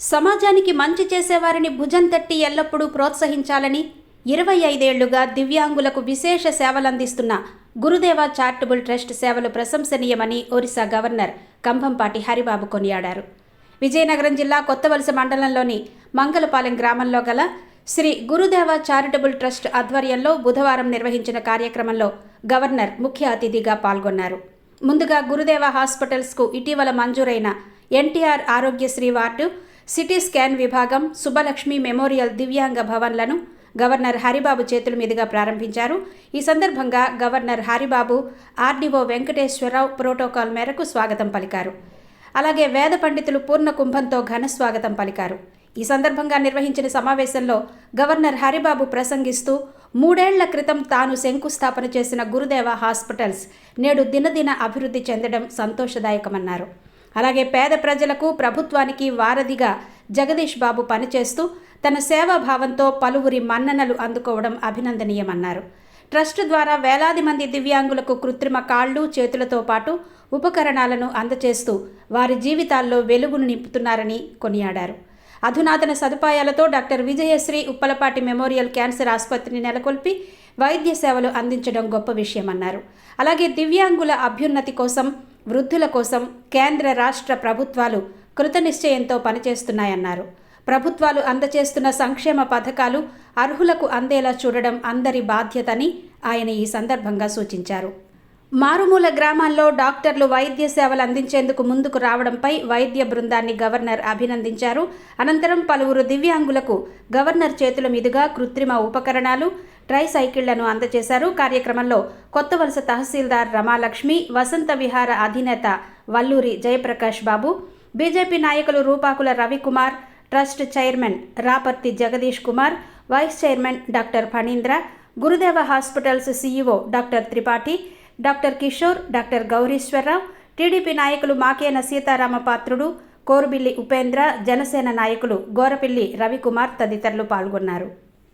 సమాజానికి మంచి చేసేవారిని భుజం తట్టి ఎల్లప్పుడూ ప్రోత్సహించాలని 25 ఏళ్లుగా దివ్యాంగులకు విశేష సేవలందిస్తున్న గురుదేవ చారిటబుల్ ట్రస్ట్ సేవలు ప్రశంసనీయమని ఒరిస్సా గవర్నర్ కంభంపాటి హరిబాబు కొనియాడారు. విజయనగరం జిల్లా కొత్తవలస మండలంలోని మంగళపాలెం గ్రామంలో గల శ్రీ గురుదేవ చారిటబుల్ ట్రస్ట్ ఆధ్వర్యంలో బుధవారం నిర్వహించిన కార్యక్రమంలో గవర్నర్ ముఖ్య అతిథిగా పాల్గొన్నారు. ముందుగా గురుదేవ హాస్పిటల్స్కు ఇటీవల మంజూరైన NTR Aarogyasri ward, CT scan విభాగం, శుభలక్ష్మి మెమోరియల్ దివ్యాంగ భవన్లను గవర్నర్ హరిబాబు చేతుల మీదుగా ప్రారంభించారు. ఈ సందర్భంగా governor Haribabu RDO Venkateswararao protocol మేరకు స్వాగతం పలికారు. అలాగే వేద పండితులు పూర్ణ కుంభంతో ఘన స్వాగతం పలికారు. ఈ సందర్భంగా నిర్వహించిన సమావేశంలో గవర్నర్ హరిబాబు ప్రసంగిస్తూ 3 ఏళ్ల క్రితం తాను శంకుస్థాపన చేసిన గురుదేవ హాస్పిటల్స్ నేడు దినదిన అభివృద్ధి చెందడం సంతోషదాయకమన్నారు. అలాగే పేద ప్రజలకు, ప్రభుత్వానికి వారధిగా జగదీష్ బాబు పనిచేస్తూ తన సేవాభావంతో పలువురి మన్ననలు అందుకోవడం అభినందనీయమన్నారు. ట్రస్ట్ ద్వారా వేలాది మంది దివ్యాంగులకు కృత్రిమ కాళ్ళు, చేతులతో పాటు ఉపకరణాలను అందచేస్తూ వారి జీవితాల్లో వెలుగును నింపుతున్నారని కొనియాడారు. అధునాతన సదుపాయాలతో doctor Vijayasri Uppalapati memorial cancer ఆసుపత్రిని నెలకొల్పి వైద్య సేవలు అందించడం గొప్ప విషయమన్నారు. అలాగే దివ్యాంగుల అభ్యున్నతి కోసం, వృద్ధుల కోసం కేంద్ర రాష్ట్ర ప్రభుత్వాలు కృతనిశ్చయంతో పనిచేస్తున్నాయన్నారు. ప్రభుత్వాలు అందచేస్తున్న సంక్షేమ పథకాలు అర్హులకు అందేలా చూడడం అందరి బాధ్యతని ఆయన ఈ సందర్భంగా సూచించారు. మారుమూల గ్రామాల్లో డాక్టర్లు వైద్య సేవలు అందించేందుకు ముందుకు రావడంపై వైద్య బృందాన్ని గవర్నర్ అభినందించారు. అనంతరం పలువురు దివ్యాంగులకు గవర్నర్ చేతుల మీదుగా కృత్రిమ ఉపకరణాలు, ట్రైసైకిళ్లను అందజేశారు. కార్యక్రమంలో కొత్తవలస తహసీల్దార్ రమాలక్ష్మి, వసంత విహార అధినేత వల్లూరి జయప్రకాష్ బాబు, బీజేపీ నాయకులు Rupakula Ravikumar, trust chairman Raparthi Jagadish Kumar, vice chairman doctor Phanindra, Gurudeva hospitals CEO doctor Tripathi, doctor Kishore, doctor Gowriswararao, TDP నాయకులు మాకేన సీతారామపాత్రుడు, కోరుబిల్లి ఉపేంద్ర, జనసేన నాయకులు గోరపిల్లి రవికుమార్ తదితరులు పాల్గొన్నారు.